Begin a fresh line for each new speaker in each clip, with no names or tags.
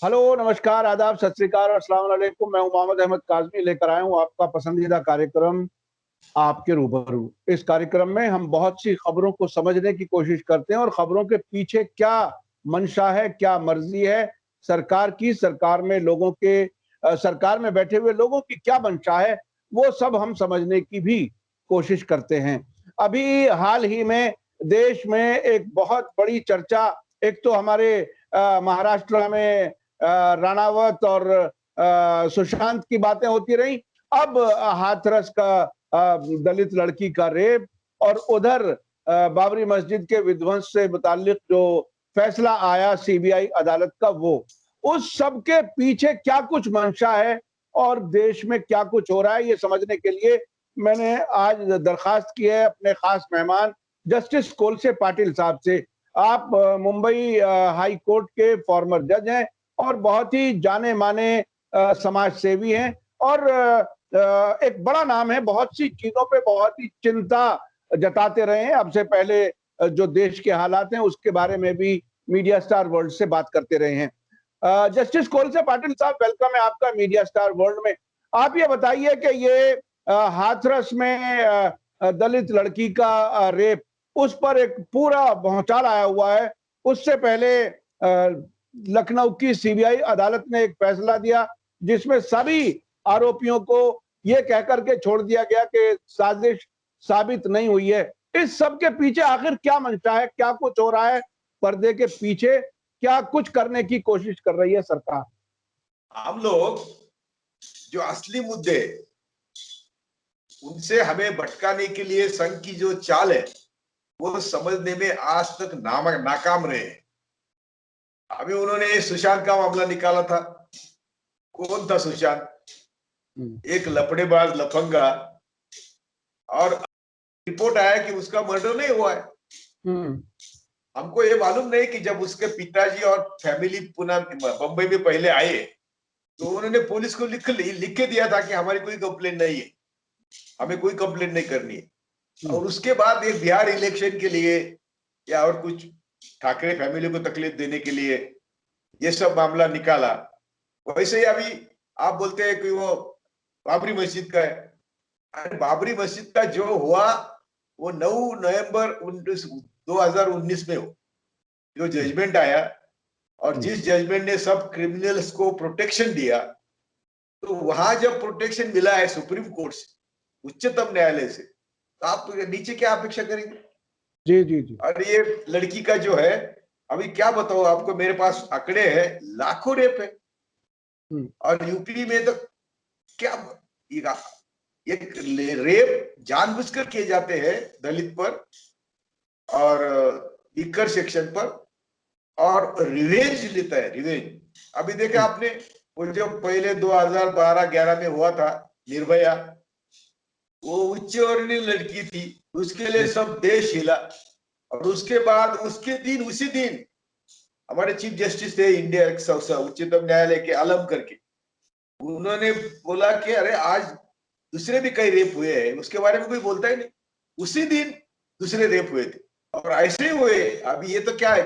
Hello, नमस्कार, आदाब, सत श्री अकाल और अस्सलाम वालेकुम। मैं हूं मोहम्मद अहमद काज़मी, लेकर आया हूं आपका पसंदीदा कार्यक्रम आपके रूबरू। इस कार्यक्रम में हम बहुत सी खबरों को समझने की कोशिश करते हैं और खबरों के पीछे क्या मंशा है, क्या मर्जी है सरकार की, सरकार में लोगों के सरकार में बैठे हुए लोगों की क्या मंशा है, वो सब हम समझने की भी कोशिश करते हैं। अभी हाल ही में देश में एक बहुत बड़ी चर्चा, एक तो हमारे महाराष्ट्र में राणावत और सुशांत की बातें होती रही। अब हाथरस का दलित लड़की का रेप, और उधर बाबरी मस्जिद के विध्वंस से मुताल्लिक जो फैसला आया सीबीआई अदालत का, वो उस सब के पीछे क्या कुछ मंशा है और देश में क्या कुछ हो रहा है, ये समझने के लिए मैंने आज दरखास्त की है अपने खास मेहमान जस्टिस कोलसे पाटिल साहब से। आप मुंबई हाई कोर्ट के फॉर्मर जज हैं और बहुत ही जाने माने समाज सेवी हैं, और एक बड़ा नाम है, बहुत सी चीजों पे बहुत ही चिंता जताते रहे हैं। अब से पहले जो देश के हालात हैं उसके बारे में भी मीडिया स्टार वर्ल्ड से बात करते रहे हैं। जस्टिस कोलसे पाटिल साहब, वेलकम है आपका मीडिया स्टार वर्ल्ड में। आप ये बताइए कि ये हाथरस में दलित लड़की का रेप, उस पर एक पूरा भौचाल आया हुआ है। उससे पहले लखनऊ की सीबीआई अदालत ने एक फैसला दिया जिसमें सभी आरोपियों को यह कहकर के छोड़ दिया गया कि साजिश साबित नहीं हुई है। इस सब के पीछे आखिर क्या मंशा है, क्या कुछ हो रहा है पर्दे के पीछे, क्या कुछ करने की कोशिश कर रही है सरकार?
हम लोग जो असली मुद्दे उनसे हमें भटकाने के लिए संघ की जो चाल है वो समझने में आज तक नाकाम रहे। अभी उन्होंने सुशांत का मामला निकाला था। कौन था सुशांत? एक लफड़ेबाज लफंगा, और रिपोर्ट आया कि उसका मर्डर नहीं हुआ है। हमको ये मालूम नहीं कि जब उसके पिताजी और फैमिली पुणे बंबई में पहले आए तो उन्होंने पुलिस को लिख के दिया था कि हमारी कोई कंप्लेंट नहीं है, हमें कोई कंप्लेंट नहीं करनी है। और उसके बाद एक बिहार इलेक्शन के लिए या और कुछ ठाकरे फैमिली को तकलीफ देने के लिए ये सब मामला निकाला। वैसे ही अभी आप बोलते हैं कि वो बाबरी मस्जिद का है। अरे बाबरी मस्जिद का जो हुआ वो 9 नवंबर 2019 में हो जो जजमेंट आया, और जिस जजमेंट ने सब क्रिमिनल्स को प्रोटेक्शन दिया, तो वहां जब प्रोटेक्शन मिला है सुप्रीम कोर्ट से, उच्चतम न्यायालय से, तो आप नीचे क्या अपेक्षा करेंगे?
जी जी जी।
और ये लड़की का जो है, अभी क्या बताओ आपको, मेरे पास आंकड़े हैं, लाखों रेप है। और यूपी में तो क्या एक रेप जानबूझकर किए जाते हैं दलित पर और लिकर सेक्शन पर, और रिवेंज लेता है, रिवेंज। अभी देखा आपने वो जो पहले 2012-11 में हुआ था निर्भया, वो उच्च वर्णीय लड़की थी, उसके लिए सब देश हिला। और उसके बाद उसके दिन उसी दिन हमारे चीफ जस्टिस थे इंडिया उच्चतम न्यायालय के आलम करके, उन्होंने बोला कि अरे आज दूसरे भी कई रेप हुए हैं, उसके बारे में कोई बोलता ही नहीं। उसी दिन दूसरे रेप हुए थे और ऐसे हुए। अभी ये तो क्या है,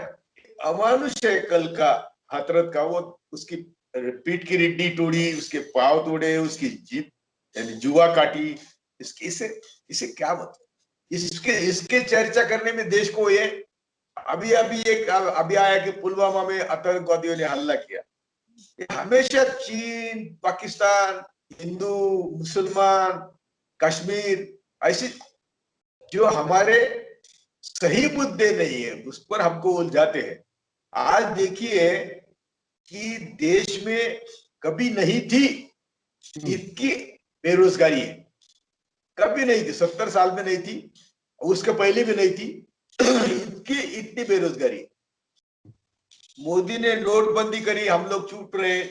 अमानुष है। कल का हथरत का वो उसकी पीठ की रिड्डी तोड़ी, उसके पांव तोड़े, उसकी जीभ यानी जुआ काटी। इसे इसे क्या मतलब? इसके इसके चर्चा करने में देश को ये अभी अभी आया कि पुलवामा में आतंकवादियों ने हमला किया। हमेशा चीन, पाकिस्तान, हिंदू, मुसलमान, कश्मीर, ऐसे जो हमारे सही मुद्दे नहीं है उस पर हमको उलझाते हैं। आज देखिए कि देश में कभी नहीं थी इतनी बेरोजगारी है, कभी नहीं थी, 70 साल में नहीं थी, उसके पहले भी नहीं थी। इतनी बेरोजगारी। मोदी ने नोटबंदी करी, हम लोग चुप रहे।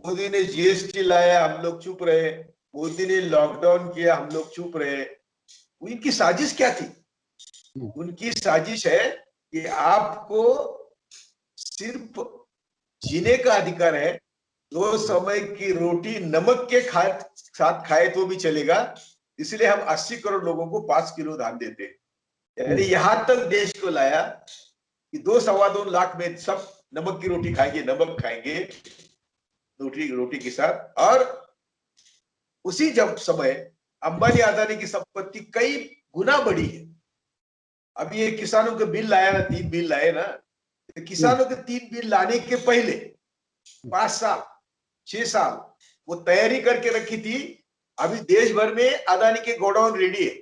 मोदी ने जीएसटी लाया, हम लोग चुप रहे। मोदी ने लॉकडाउन किया, हम लोग चुप रहे। उनकी साजिश क्या थी? उनकी साजिश है कि आपको सिर्फ जीने का अधिकार है, 2 समय की रोटी नमक के साथ खाए तो भी चलेगा, इसलिए हम 80 करोड़ लोगों को 5 किलो धान देते हैं। यानी यहां तक देश को लाया कि 2-2.25 लाख में सब नमक की रोटी खाएंगे, नमक खाएंगे। रोटी रोटी के साथ। और उसी जब समय अंबानी अदानी की संपत्ति कई गुना बढ़ी है। अभी ये किसानों के बिल लाया ना, 3 बिल लाए ना, तो किसानों के 3 बिल लाने के पहले 5 साल 6 साल वो तैयारी करके रखी थी। अभी देश भर में अदानी के गोडाउन रेडी है,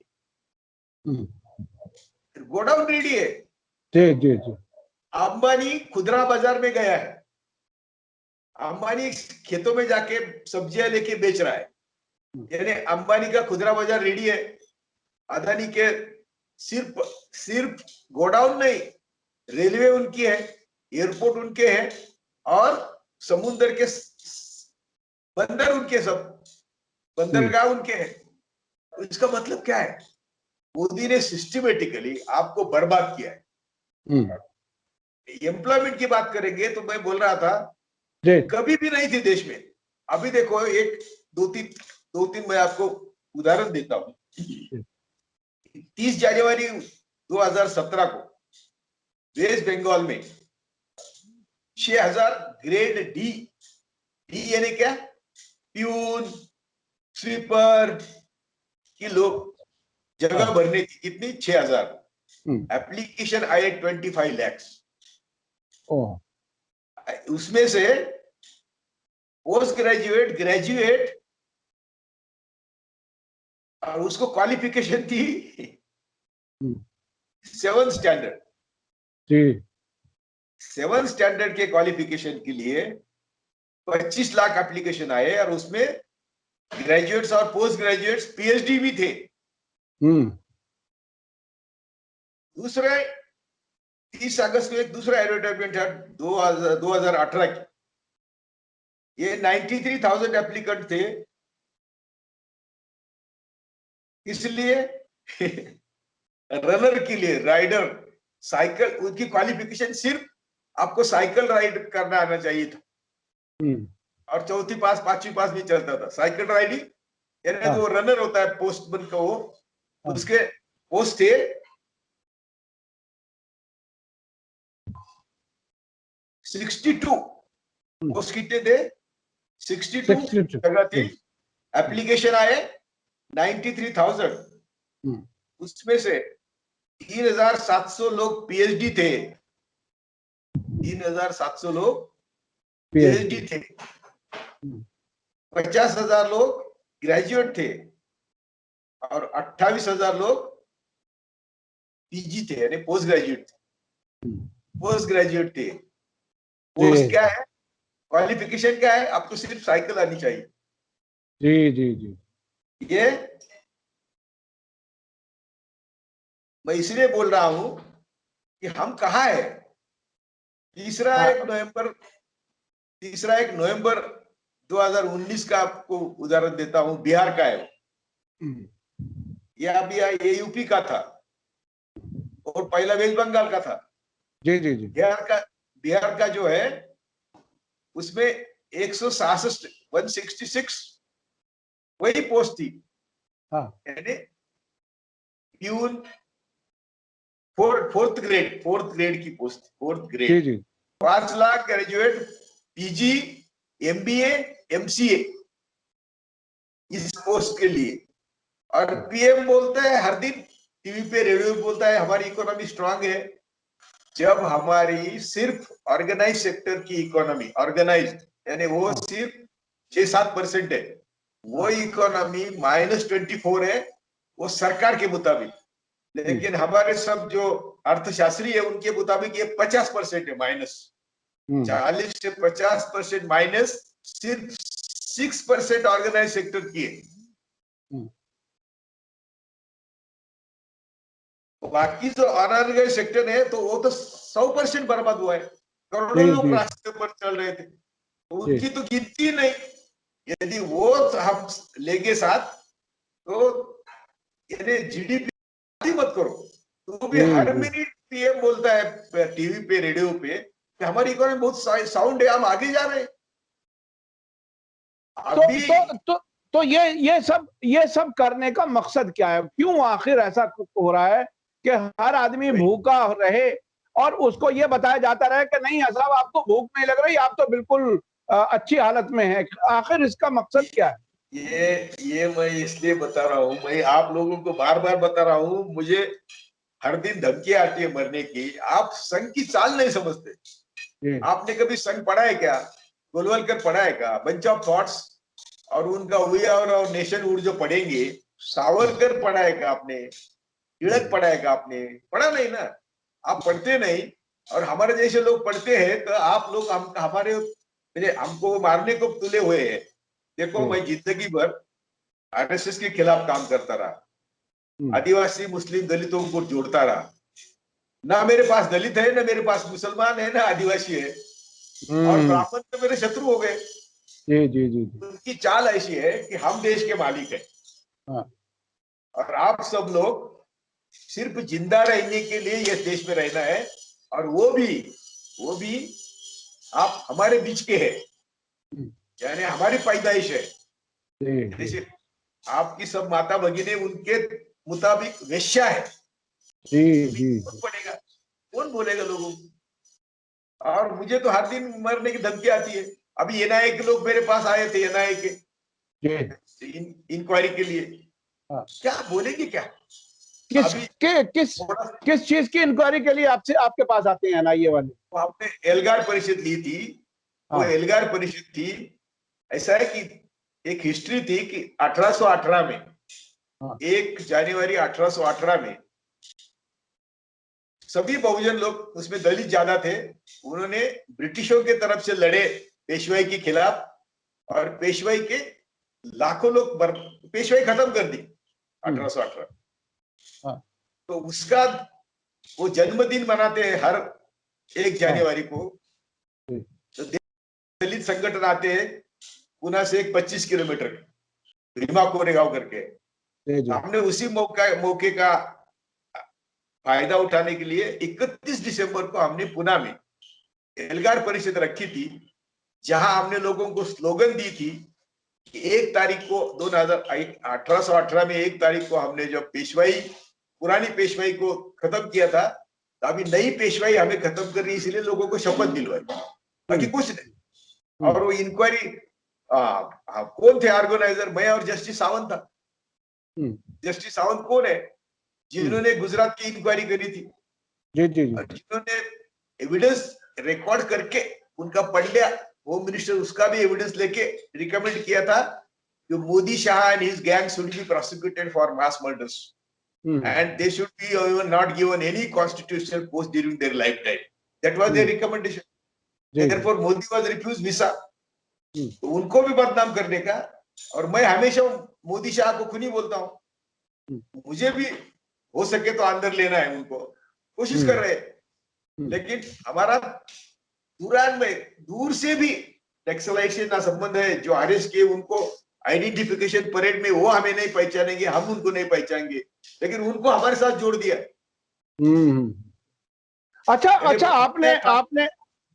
गोडाउन रेडी है।
जी जी जी।
अंबानी खुदरा बाजार में गया है, अंबानी खेतों में जाके सब्जियां लेके बेच रहा है, यानी अंबानी का खुदरा बाजार रेडी है। अदानी के सिर्फ गोडाउन नहीं, रेलवे उनकी है, एयरपोर्ट उनके हैं, और समुद्र के बंदर उनके, सब बंदरगाह उनके हैं। तो इसका मतलब क्या है? मोदी ने सिस्टमेटिकली आपको बर्बाद किया है। एम्प्लॉयमेंट की बात करेंगे तो मैं बोल रहा था कभी भी नहीं थी देश में। अभी देखो, दो तीन मैं आपको उदाहरण देता हूं। 30 जनवरी 2017 को वेस्ट बंगाल में 6000 ग्रेड डी यानी क्या, प्यून स्वीपर की लोग जगह भरने थी। कितनी? 6000। एप्लीकेशन आए 25 लाख। उसमें से पोस्ट ग्रेजुएट, ग्रेजुएट, और उसको क्वालिफिकेशन थी 7th स्टैंडर्ड। 7th स्टैंडर्ड के क्वालिफिकेशन के लिए 25 लाख एप्लीकेशन आए, और उसमें ग्रेजुएट्स और पोस्ट ग्रेजुएट्स पीएचडी भी थे। दूसरे 30 अगस्त को एक दूसरा एडवर्टाइजमेंट है 2018 की। ये 93,000 एप्लीकेंट थे, इसलिए रनर के लिए, राइडर, साइकिल, उनकी क्वालिफिकेशन सिर्फ आपको साइकिल राइड करना आना चाहिए था, और 4th पास 5वीं पास भी चलता था। साइकिल राइडिंग यानी जो रनर होता है पोस्टमैन का, वो उसके पोस्ट थे 62 पोस्ट। कितने थे? 62 जगह थी। एप्लीकेशन आए 93,000। उसमें से 3,700 लोग पीएचडी थे। 3,700 लोग पीएचडी थे। 50,000 लोग ग्रेजुएट थे, और 28,000 लोग पीजी थे, यानी पोस्ट ग्रेजुएट थे। पोस्ट ग्रेजुएट थे। पोस्ट क्या है, क्वालिफिकेशन क्या है? आपको सिर्फ साइकिल आनी चाहिए।
जी जी जी।
ये मैं इसलिए बोल रहा हूं कि हम कहाँ है। तीसरा एक नवंबर 2019 का आपको उदाहरण देता हूं, बिहार का है। ये यूपी का था, और पहला वेस्ट बंगाल का था।
जी जी जी।
बिहार का जो है, उसमें 166 वही पोस्ट थी। यानी प्यून, फोर्थ ग्रेड की post, 4th grade. 5 lakh graduate, PG, MBA, MCA इस पोस्ट के लिए। और पीएम बोलता है हर दिन टीवी पे, रेडियो पे बोलता है हमारी इकोनॉमी स्ट्रांग है। जब हमारी सिर्फ ऑर्गेनाइज सेक्टर की इकोनॉमी, ऑर्गेनाइज्ड यानी वो सिर्फ 6-7% है, वो इकोनॉमी -24 है, वो सरकार के मुताबिक। लेकिन हमारे सब जो अर्थशास्त्री है उनके मुताबिक ये 50% है माइनस। 40 से 50% माइनस सिर्फ 6% ऑर्गेनाइज सेक्टर की है। बाकी जो अनऑर्गेनाइज सेक्टर है तो वो तो 100% बर्बाद हुआ है। करोड़ों लोग रास्ते पर चल रहे थे, तो उनकी तो गिनती नहीं। यदि वो हम लेंगे साथ, तो यानी जीडीपी मत करो, तो भी हर मिनट पीएम बोलता है टीवी पे, रेडियो पे कि हमारी इकोनॉमी बहुत साउंड है, हम आगे जा रहे हैं।
तो ये सब करने का मकसद क्या है? क्यों आखिर ऐसा हो रहा है कि हर आदमी भूखा रहे और उसको ये बताया जाता रहे कि नहीं साहब आपको भूख नहीं लग रही, आप तो बिल्कुल अच्छी हालत में है। आखिर इसका मकसद क्या है?
ये मैं इसलिए बता रहा हूँ, मैं आप लोगों को बार बार बता रहा हूँ, मुझे हर दिन धमकी आती है मरने की। आप संघ की चाल नहीं समझते। आपने कभी संघ पढ़ा है क्या? गोलवलकर पढ़ा है क्या? बंच ऑफ थॉट्स और उनका वी आर और नेशन वुड जो पढ़ेंगे, सावरकर पढ़ा है क्या आपने? तिलक पढ़ा है क्या आपने? पढ़ा नहीं ना, आप पढ़ते नहीं। और हमारे जैसे लोग पढ़ते हैं तो आप लोग हमारे हमको मारने को तुले हुए हैं। देखो, मैं जिंदगी भर आरएसएस के खिलाफ काम करता रहा, आदिवासी मुस्लिम दलितों को जोड़ता रहा। ना मेरे पास दलित है, ना मेरे पास मुसलमान है, ना आदिवासी है, और ब्राह्मण तो मेरे शत्रु हो गए।
जी जी जी।
उनकी चाल ऐसी है कि हम देश के मालिक हैं, और आप सब लोग सिर्फ जिंदा रहने के लिए इस देश में रहना है, और वो भी आप हमारे बीच के हैं, यानी हमारी पैदाइश है। जैसे आपकी सब माता भगिनी उनके मुताबिक वेश्या है।
जी जी।
कौन पढ़ेगा, कौन बोलेगा लोगों को? और मुझे तो हर दिन मरने की धमकी आती है। अभी एनआईए के लोग मेरे पास आए थे, एनआईए के इंक्वायरी के लिए। क्या बोलेंगे क्या?
किस चीज की इंक्वायरी के लिए आपके पास आते हैं एनआईए वाले?
तो आपने एल्गार परिषद ली थी, वो एल्गार परिषद थी। ऐसा है कि एक हिस्ट्री थी कि 1818 में, 1 जनवरी 1818 में सभी बहुजन लोग, उसमें दलित ज्यादा थे, उन्होंने ब्रिटिशों के तरफ से लड़े पेशवाई के खिलाफ, और पेशवाई के लाखों लोग पेशवाई खत्म कर दी 1818। तो उसका वो जन्मदिन मनाते हैं हर 1 जनवरी को। तो दलित संगठन आते हैं पुणे से 25 किलोमीटर भीमा कोरेगांव करके। हमने उसी मौके का फायदा उठाने के लिए 31 दिसंबर को हमने पुणे में एल्गार परिषद रखी थी, जहां हमने लोगों को स्लोगन दी थी कि 1 तारीख को 1818 में 1 तारीख को हमने जब पुरानी पेशवाई को खत्म किया था, तो अभी नई पेशवाई हमें खत्म करनी, इसलिए लोगों को शपथ दिलवाई, बाकी कुछ नहीं। और वो इंक्वायरी कौन थे ऑर्गेनाइजर? मैं और जस्टिस सावंत था। जस्टिस सावंत कौन है? जिन्होंने गुजरात की इंक्वायरी करी थी,
जी जी जी।
जिन्होंने एविडेंस रिकॉर्ड करके, उनका पंड्या होम मिनिस्टर, उसका भी एविडेंस लेके रिकमेंड किया था कि Modi Shah and his gang should be prosecuted for mass murders and they should be even not given any constitutional post during their lifetime. That was their recommendation. Therefore Modi was refused visa. तो उनको भी बदनाम करने का, और मैं हमेशा मोदी शाह को खुनी बोलता हूँ, मुझे भी हो सके तो अंदर लेना है, उनको कोशिश कर रहे हैं। लेकिन हमारा कुरान में दूर से भी नक्सलाइट से ना संबंध है। जो अरेस्ट किए उनको आइडेंटिफिकेशन परेड में वो हमें नहीं पहचानेंगे, हम उनको नहीं पहचानेंगे, लेकिन उनको हमारे साथ जोड़ दिया।
अच्छा,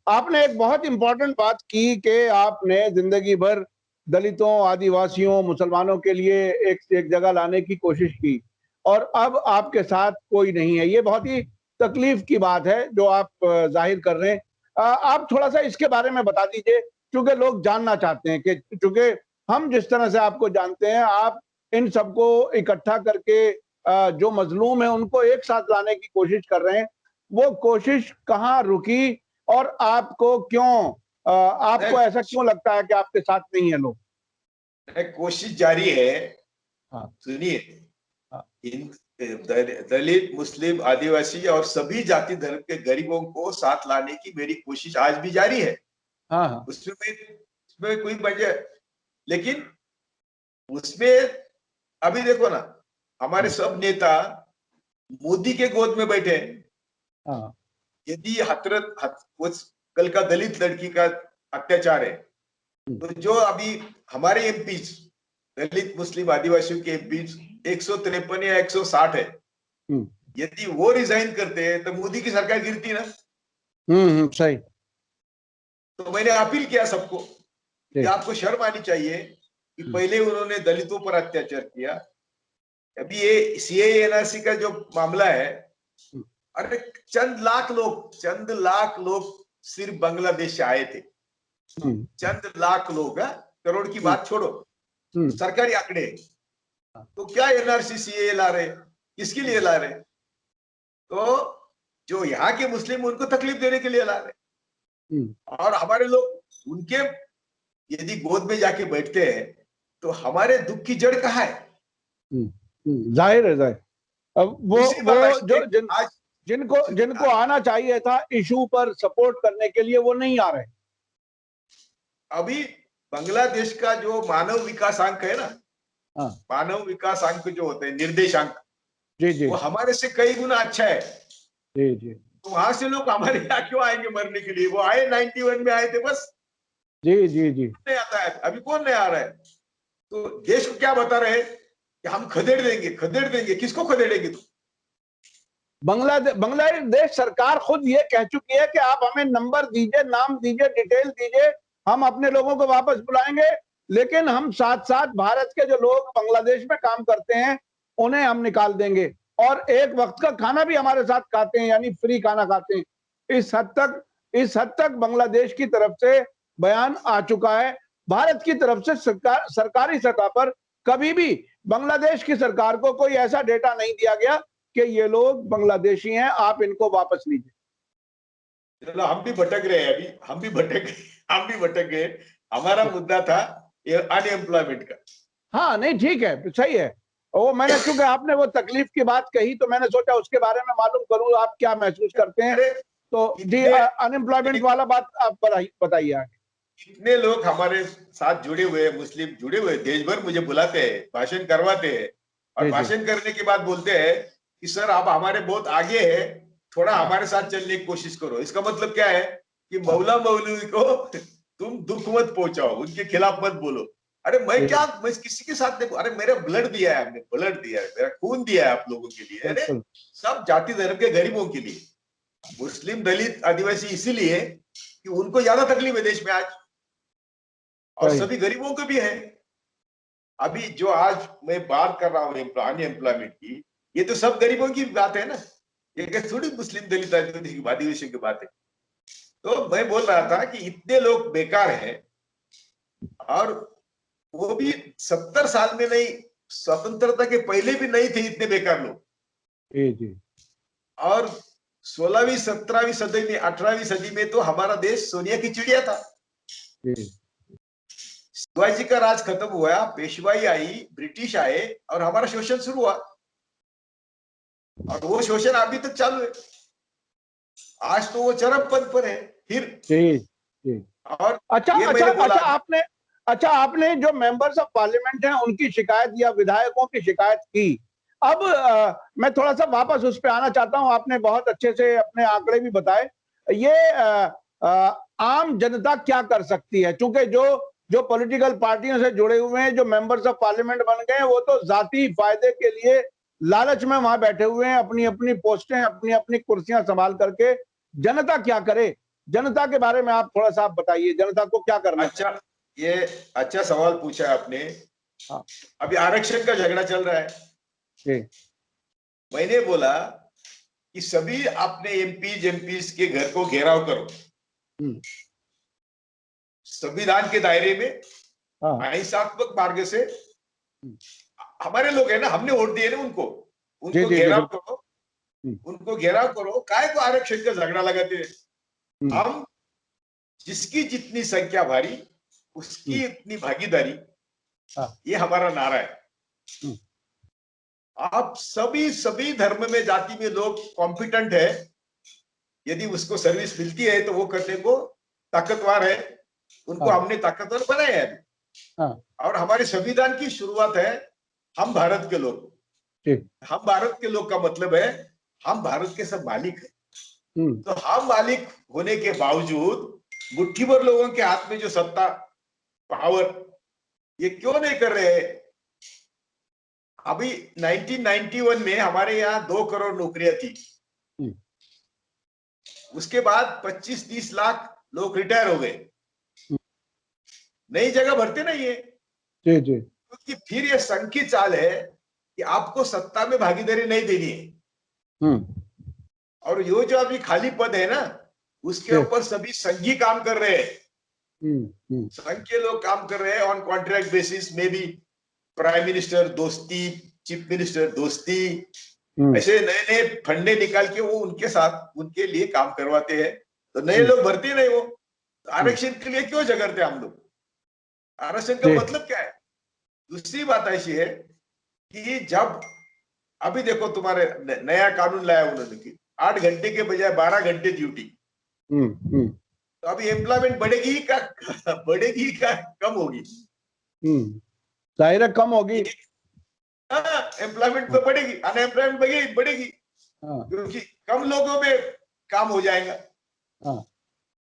आपने एक बहुत इंपॉर्टेंट बात की कि आपने जिंदगी भर दलितों, आदिवासियों, मुसलमानों के लिए एक जगह लाने की कोशिश की, और अब आपके साथ कोई नहीं है। ये बहुत ही तकलीफ की बात है जो आप जाहिर कर रहे हैं। आप थोड़ा सा इसके बारे में बता दीजिए, क्योंकि लोग जानना चाहते हैं कि चूंकि हम जिस तरह से आपको जानते हैं, आप इन सबको इकट्ठा करके जो मजलूम है उनको एक साथ लाने की कोशिश कर रहे हैं। वो कोशिश कहाँ रुकी, और आपको ऐसा क्यों लगता है कि आपके साथ नहीं है लोग?
कोशिश जारी है। सुनिए, दलित, मुस्लिम, आदिवासी और सभी जाति धर्म के गरीबों को साथ लाने की मेरी कोशिश आज भी जारी है। उसमें कोई वजह, लेकिन उसमें अभी देखो ना, हमारे सब नेता मोदी के गोद में बैठे हैं। यदि कल का दलित लड़की का अत्याचार है, तो जो अभी हमारे एमपी दलित, मुस्लिम, आदिवासियों के एमपी 153 या 160 है, यदि वो रिजाइन करते हैं तो मोदी की सरकार गिरती ना।
सही।
तो मैंने अपील किया सबको कि आपको शर्म आनी चाहिए कि पहले उन्होंने दलितों पर अत्याचार किया, अभी ये सीएए एनआरसी का जो मामला है, अरे चंद लाख लोग सिर्फ बांग्लादेश से आए थे, चंद लाख लोग हैं, करोड़ की बात छोड़ो, सरकारी आंकड़े। तो क्या एनआरसी सीएए ला रहे, किसके लिए ला रहे? तो जो यहाँ के मुस्लिम उनको तकलीफ देने के लिए ला रहे, और हमारे लोग उनके यदि गोद में जाके बैठते हैं तो हमारे दुख की जड़ कहाँ है?
जाहिर है, जाहिर। अब वो जो
आज
जिनको आना चाहिए था इशू पर सपोर्ट करने के लिए, वो नहीं आ रहे।
अभी बांग्लादेश का जो मानव विकासांक है ना, मानव विकासांक जो होते हैं, निर्देशांक,
जी,
वो हमारे से कई गुना अच्छा है।
जी।
तो वहां से लोग हमारे यहाँ क्यों आएंगे मरने के लिए? वो आए 91 में आए थे बस।
जी।
नहीं आता है, अभी कौन नहीं आ रहा है? तो देश को क्या बता रहे कि हम खदेड़ देंगे। किसको खदेड़ेंगे? तो
बांग्लादेश सरकार खुद ये कह चुकी है कि आप हमें नंबर दीजिए, नाम दीजिए, डिटेल दीजिए, हम अपने लोगों को वापस बुलाएंगे, लेकिन हम साथ साथ भारत के जो लोग बांग्लादेश में काम करते हैं उन्हें हम निकाल देंगे, और एक वक्त का खाना भी हमारे साथ खाते हैं, यानी फ्री खाना खाते हैं। इस हद तक बांग्लादेश की तरफ से बयान आ चुका है। भारत की तरफ से सरकारी सतह पर कभी भी बांग्लादेश की सरकार को कोई ऐसा डेटा नहीं दिया गया कि ये लोग बांग्लादेशी हैं, आप इनको वापस लीजिए।
चलो, हम भी भटक रहे हैं, अभी हम भी भटक गए। हमारा मुद्दा था ये अनएम्प्लॉयमेंट का।
हाँ, नहीं, ठीक है, सही है। वो मैंने, चूंकि आपने वो तकलीफ की बात कही तो मैंने सोचा उसके बारे में मालूम करूं आप क्या महसूस करते हैं। तो जी, अनएम्प्लॉयमेंट वाला बात आप बताइए आगे।
कितने लोग हमारे साथ जुड़े हुए, मुस्लिम जुड़े हुए, देश भर मुझे बुलाते हैं, भाषण करवाते हैं, और भाषण करने के बाद बोलते हैं कि सर आप हमारे बहुत आगे हैं, थोड़ा हमारे साथ चलने की कोशिश करो। इसका मतलब क्या है कि मौला मौलवी को तुम दुख मत पहुंचाओ, उनके खिलाफ मत बोलो। अरे मैं किसी के साथ देखो, अरे मेरा ब्लड दिया है, हमने ब्लड दिया है, मेरा खून दिया है आप लोगों के लिए, अरे सब जाति धर्म के गरीबों के लिए, मुस्लिम, दलित, आदिवासी, इसीलिए कि उनको ज्यादा तकलीफ है देश में आज, और सभी गरीबों को भी है। अभी जो आज मैं बात कर रहा हूँ अनएम्प्लॉयमेंट की, ये तो सब गरीबों की बात है ना, ये थोड़ी मुस्लिम, दलित, आदिवासी की बात है। तो मैं बोल रहा था कि इतने लोग बेकार हैं, और वो भी 70 साल में नहीं, स्वतंत्रता के पहले भी नहीं थे इतने बेकार लोग।
जी।
और 16वीं 17वीं सदी में, 18वीं सदी में तो हमारा देश सोनिया की चिड़िया था। शिवाजी का राज खत्म हुआ, पेशवाई आई, ब्रिटिश आए, और हमारा शोषण शुरू हुआ, और वो शोषण अभी तक चालू है। आज तो वो चरम पद पर है फिर।
जी।
और
अच्छा, आपने जो मेंबर्स ऑफ पार्लियामेंट हैं उनकी शिकायत या विधायकों की शिकायत की। अब मैं थोड़ा सा वापस उस पर आना चाहता हूं। आपने बहुत अच्छे से अपने आंकड़े भी बताए। ये आम जनता क्या कर सकती है? क्योंकि जो पॉलिटिकल पार्टियों से जुड़े हुए हैं, जो मेंबर्स ऑफ पार्लियामेंट बन गए हैं, वो तो जाती फायदे के लिए लालच में वहां बैठे हुए हैं, अपनी अपनी पोस्टें, अपनी अपनी कुर्सियां संभाल करके। जनता क्या करे? जनता के बारे में आप थोड़ा सा बताइए, जनता को क्या करना?
अच्छा, ये अच्छा सवाल पूछा है आपने।
हाँ।
अभी आरक्षण का झगड़ा चल रहा है। मैंने बोला कि सभी अपने एमपीज के घर को घेराव करो, संविधान के दायरे में, अहिंसात्मक मार्ग से। हमारे लोग है ना, हमने वोट दिए ना उनको घेराव करो, उनको घेराव करो। काय को आरक्षण का झगड़ा लगाते हैं? हम जिसकी जितनी संख्या भारी, उसकी इतनी भागीदारी, ये हमारा नारा है। आप सभी धर्म में, जाति में लोग कॉम्पिटेंट है, यदि उसको सर्विस मिलती है तो वो करने को ताकतवर है, उनको हमने ताकतवर बनाया है। और हमारे संविधान की शुरुआत है हम भारत के लोग। हम भारत के लोग का मतलब है हम भारत के सब मालिक हैं। तो हम मालिक होने के बावजूद मुट्ठी भर लोगों के हाथ में जो सत्ता, पावर, ये क्यों नहीं कर रहे हैं? अभी 1991 में हमारे यहाँ 2 करोड़ नौकरियां थी। उसके बाद 25-30 लाख लोग रिटायर हो गए। नई जगह भरते नहीं है। क्योंकि फिर ये संघ की चाल है कि आपको सत्ता में भागीदारी नहीं देनी है। और ये जो अभी खाली पद है ना, उसके ऊपर सभी संघी काम कर रहे हैं संघ के लोग काम कर रहे हैं ऑन कॉन्ट्रैक्ट बेसिस में भी, प्राइम मिनिस्टर दोस्ती, चीफ मिनिस्टर दोस्ती, ऐसे नए नए फंडे निकाल के वो उनके साथ उनके लिए काम करवाते हैं। तो नए लोग भर्ती नहीं, वो आरक्षण के लिए क्यों झगड़ते हम लोग? आरक्षण का मतलब क्या है? दूसरी बात ऐसी है कि जब अभी देखो तुम्हारे नया कानून लाया उन्होंने कि 8 घंटे के बजाय 12 घंटे ड्यूटी, तो अभी एम्प्लॉयमेंट बढ़ेगी का बढ़ेगी का कम होगी?
जाहिर है कम होगी।
हाँ, एम्प्लॉयमेंट तो बढ़ेगी, अनएम्प्लॉयमेंट बढ़ेगी, क्योंकि कम लोगों में काम हो जाएगा।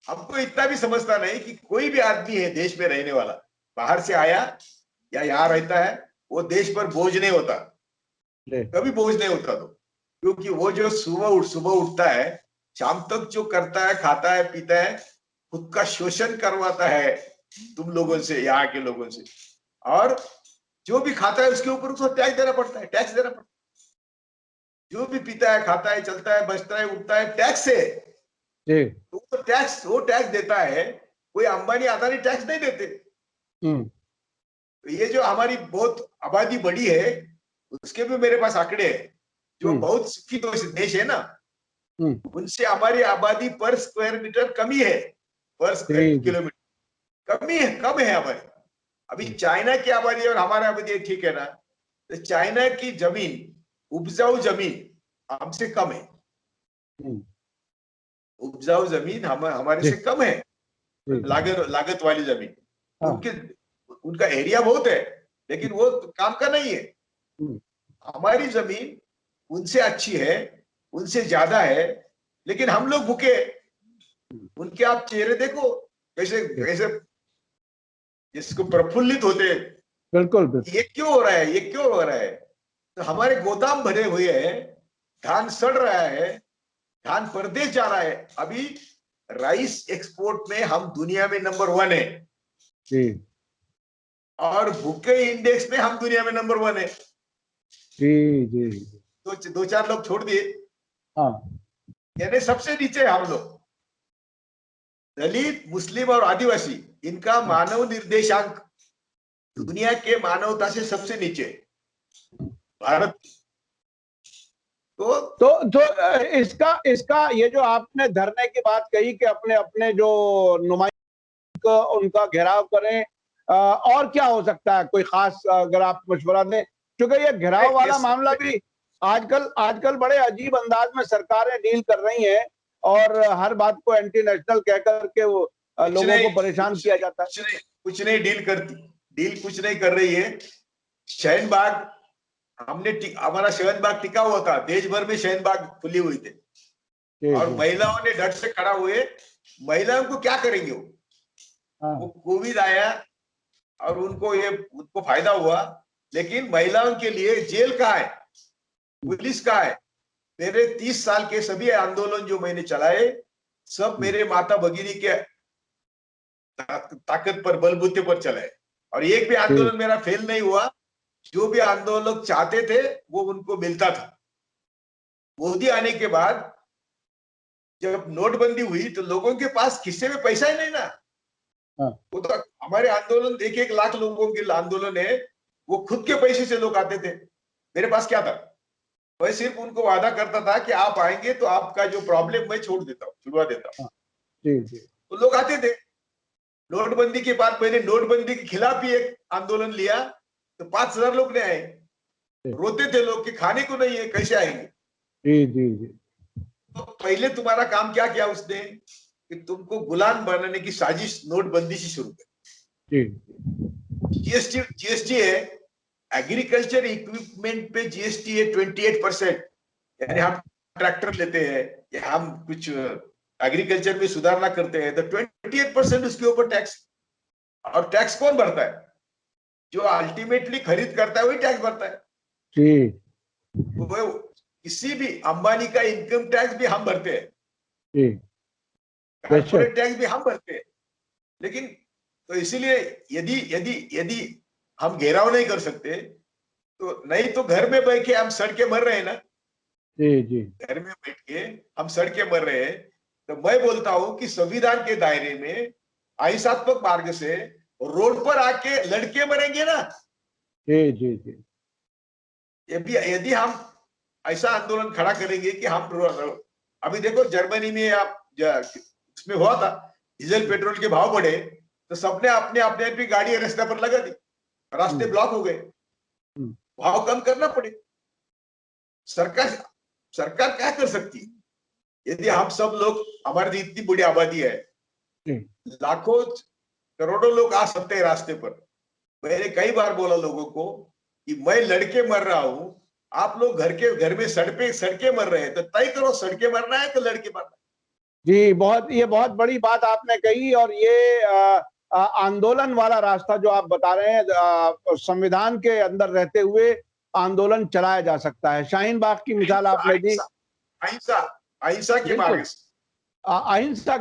हमको इतना भी समझता नहीं कि कोई भी आदमी है देश में रहने वाला, बाहर से आया या यहाँ रहता है, वो देश पर बोझ नहीं होता, कभी बोझ नहीं होता। तो क्योंकि वो जो सुबह उठता है, शाम तक जो करता है, खाता है, पीता है, खुद का शोषण करवाता है तुम लोगों से, यहाँ के लोगों से, और जो भी खाता है उसके ऊपर उसको टैक्स देना पड़ता है, टैक्स देना पड़ता है। जो भी पीता है, खाता है, चलता है, बचता है, उठता है, टैक्स से। तो टैक्स वो टैक्स देता है, कोई अंबानी अदानी टैक्स नहीं देते। तो ये जो हमारी बहुत आबादी बढ़ी है, उसके भी मेरे पास आंकड़े हैं। जो बहुत सुखी देश है ना, उनसे हमारी आबादी पर स्क्वायर मीटर कमी है, पर स्क्वायर किलोमीटर कमी है, कम है हमारी। अभी चाइना की आबादी और हमारी आबादी ठीक है ना, तो चाइना की जमीन, उपजाऊ जमीन हमसे कम है, उपजाऊ जमीन हमारे से कम है, लागत वाली जमीन। उनका एरिया बहुत है, लेकिन वो काम का नहीं है। हमारी जमीन उनसे अच्छी है, उनसे ज्यादा है, लेकिन हम लोग भूखे। उनके आप चेहरे देखो कैसे कैसे जिसको प्रफुल्लित होते,
बिल्कुल।
ये क्यों हो रहा है, ये क्यों हो रहा है? तो हमारे गोदाम भरे हुए हैं, धान सड़ रहा है, धान परदेश जा रहा है। अभी राइस एक्सपोर्ट में हम दुनिया में नंबर 1 है, और भूखे इंडेक्स में हम दुनिया में नंबर 1 है। तो 2-4 लोग छोड़ दिए, यानी सबसे नीचे हम लोग। दलित, मुस्लिम और आदिवासी, इनका मानव निर्देशांक दुनिया के मानवता से सबसे नीचे भारत।
तो इसका ये जो आपने धरने की बात कही कि अपने अपने जो नुमाइंदे उनका घेराव करें, और क्या हो सकता है? कोई खास अगर आप मशवरा दें, क्योंकि ये घेराव वाला मामला भी आजकल बड़े अजीब अंदाज में सरकारें डील कर रही हैं, और हर बात को एंटी नेशनल कह करके वो लोगों को परेशान किया जाता है।
कुछ नहीं डील कुछ नहीं कर रही है। शहीन बाग हमारा शहीन बाग टिका हुआ था, देश भर में शहीन बाग खुली हुई थे, और महिलाओं ने डट से खड़ा हुए। महिलाओं को क्या करेंगे वो कोविड आया और उनको फायदा हुआ, लेकिन महिलाओं के लिए जेल कहाँ है, पुलिस कहाँ है? मेरे 30 साल के सभी आंदोलन जो मैंने चलाए, सब मेरे माता भगिनी के ताकत पर, बलबूते पर चलाए, और एक भी आंदोलन मेरा फेल नहीं हुआ। जो भी आंदोलन चाहते थे वो उनको मिलता था। मोदी आने के बाद जब नोटबंदी हुई, तो लोगों के पास खिस्से में पैसा ही नहीं ना। वो तो हमारे आंदोलन 1-1 लाख लोगों के आंदोलन है, वो खुद के पैसे से लोग आते थे। मेरे पास क्या था? मैं सिर्फ उनको वादा करता था कि आप आएंगे तो आपका जो प्रॉब्लम मैं छुड़वा देता हूँ। तो लोग आते थे। नोटबंदी के बाद मैंने नोटबंदी के खिलाफ ही एक आंदोलन लिया, तो 5000 लोग नहीं आए। रोते थे लोग कि खाने को नहीं है, कैसे आएंगे? तो पहले तुम्हारा काम क्या किया उसने कि तुमको गुलाम बनाने की साजिश नोटबंदी से शुरू कर। जीएसटी है, एग्रीकल्चर इक्विपमेंट पे जीएसटी है 28%। यानी हम ट्रैक्टर लेते हैं या हम कुछ एग्रीकल्चर में सुधारना करते हैं, तो 28% उसके ऊपर टैक्स। और टैक्स कौन भरता है? जो अल्टीमेटली खरीद करता है वही टैक्स भरता है। वो किसी भी अंबानी का इनकम टैक्स भी हम भरते हैं, कॉर्पोरेट टैक्स भी हम भरते हैं। लेकिन तो इसीलिए यदि हम घेराव नहीं कर सकते, तो नहीं तो घर में बैठ के हम सड़ के मर रहे हैं ना। घर में बैठ के हम सड़ के मर रहे हैं। तो मैं बोलता हूं कि संविधान के दायरे में अहिंसात्मक मार्ग से रोड पर आके लड़के मरेंगे ना।
जी जी जी।
यदि हम ऐसा आंदोलन खड़ा करेंगे कि हम, अभी देखो जर्मनी में आप इसमें हुआ था, डीजल पेट्रोल के भाव बढ़े तो सबने अपने अपने अपनी गाड़ी रास्ते पर लगा दी, रास्ते ब्लॉक हो गए, भाव कम करना पड़े। सरकार क्या कर सकती है? यदि हम सब लोग, हमारी इतनी बड़ी आबादी है, लाखों करोड़ों लोग आ सकते हैं रास्ते पर। मैंने कई बार बोला लोगों को कि मैं लड़के मर रहा हूं, आप लोग घर में सड़के मर रहे हैं, तो तय करो सड़के मरना है तो लड़के मरना है।
जी, ये बहुत बड़ी बात आपने कही। और ये आंदोलन वाला रास्ता जो आप बता रहे हैं, संविधान के अंदर रहते हुए आंदोलन चलाया जा सकता है। शाहीन बाग की मिसाल आपने दी।
अहिंसा के मार्ग से,
अहिंसा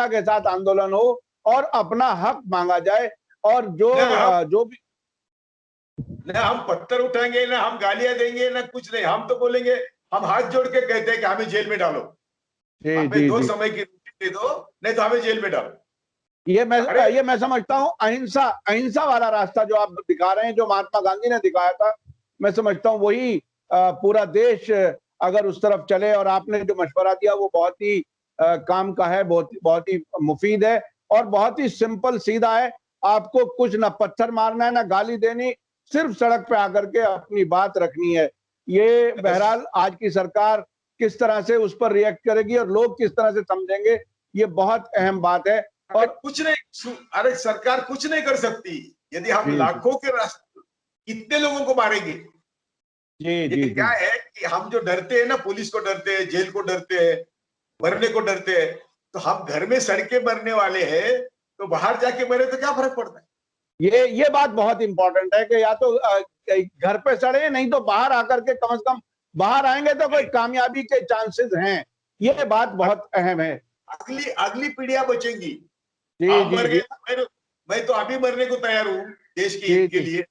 के साथ आंदोलन हो और अपना हक मांगा जाए। और जो भी,
ना हम पत्थर उठाएंगे, ना हम गालियां देंगे, ना कुछ नहीं। हम तो बोलेंगे, हम हाथ जोड़ के कहते हैं कि हमें जेल में डालो, हमें 2 समय की रोटी दे दो, नहीं तो हमें जेल में डालो।
ये मैं समझता हूँ अहिंसा वाला रास्ता जो आप दिखा रहे हैं, जो महात्मा गांधी ने दिखाया था, मैं समझता हूँ वही पूरा देश अगर उस तरफ चले। और आपने जो मशवरा दिया वो बहुत ही काम का है, बहुत ही मुफीद है और बहुत ही सिंपल सीधा है। आपको कुछ ना पत्थर मारना है, ना गाली देनी, सिर्फ सड़क पे आकर के अपनी बात रखनी है। ये बहरहाल आज की सरकार किस तरह से उस पर रिएक्ट करेगी और लोग किस तरह से समझेंगे, ये बहुत अहम बात है।
और कुछ नहीं, अरे सरकार कुछ नहीं कर सकती यदि हम लाखों के कितने लोगों को मारेंगे।
जी
क्या है कि हम जो डरते हैं ना, पुलिस को डरते हैं, जेल को डरते हैं, मरने को डरते हैं, तो हम घर में सड़के मरने वाले हैं, तो बाहर जाके मरे तो क्या फर्क पड़ता है?
ये बात बहुत इंपॉर्टेंट है कि या तो घर पे सड़े, नहीं तो बाहर आकर के कम से कम बाहर आएंगे तो कोई कामयाबी के चांसेस हैं। ये बात बहुत अहम है।
अगली पीढ़ियां बचेंगी।
जी,
मैं तो अभी मरने को तैयार हूँ देश के हित के लिए।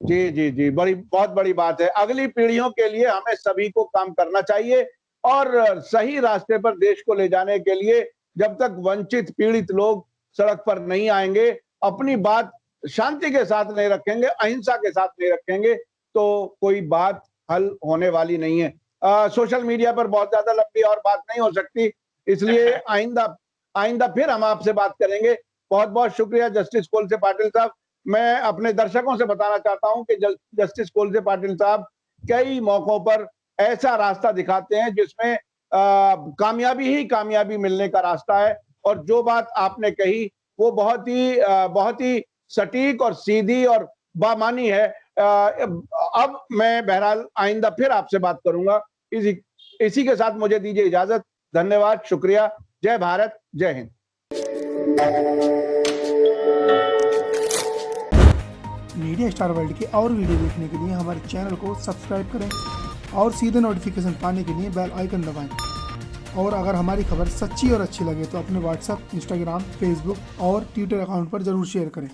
जी, बहुत बड़ी बात है। अगली पीढ़ियों के लिए हमें सभी को काम करना चाहिए और सही रास्ते पर देश को ले जाने के लिए जब तक वंचित पीड़ित लोग सड़क पर नहीं आएंगे, अपनी बात शांति के साथ नहीं रखेंगे, अहिंसा के साथ नहीं रखेंगे, तो कोई बात हल होने वाली नहीं है। सोशल मीडिया पर बहुत ज्यादा लंबी और बात नहीं हो सकती, इसलिए आइंदा फिर हम आपसे बात करेंगे। बहुत बहुत शुक्रिया जस्टिस कोलसे पाटिल साहब। मैं अपने दर्शकों से बताना चाहता हूं कि जस्टिस कोलसे पाटिल साहब कई मौकों पर ऐसा रास्ता दिखाते हैं जिसमें कामयाबी ही कामयाबी मिलने का रास्ता है। और जो बात आपने कही वो बहुत ही सटीक और सीधी और बामानी है। अब मैं बहरहाल आइंदा फिर आपसे बात करूंगा। इसी के साथ मुझे दीजिए इजाजत। धन्यवाद, शुक्रिया। जय भारत, जय हिंद।
मीडिया स्टार वर्ल्ड के और वीडियो देखने के लिए हमारे चैनल को सब्सक्राइब करें और सीधे नोटिफिकेशन पाने के लिए बेल आइकन दबाएं। और अगर हमारी खबर सच्ची और अच्छी लगे तो अपने व्हाट्सएप, इंस्टाग्राम, फेसबुक और ट्विटर अकाउंट पर जरूर शेयर करें।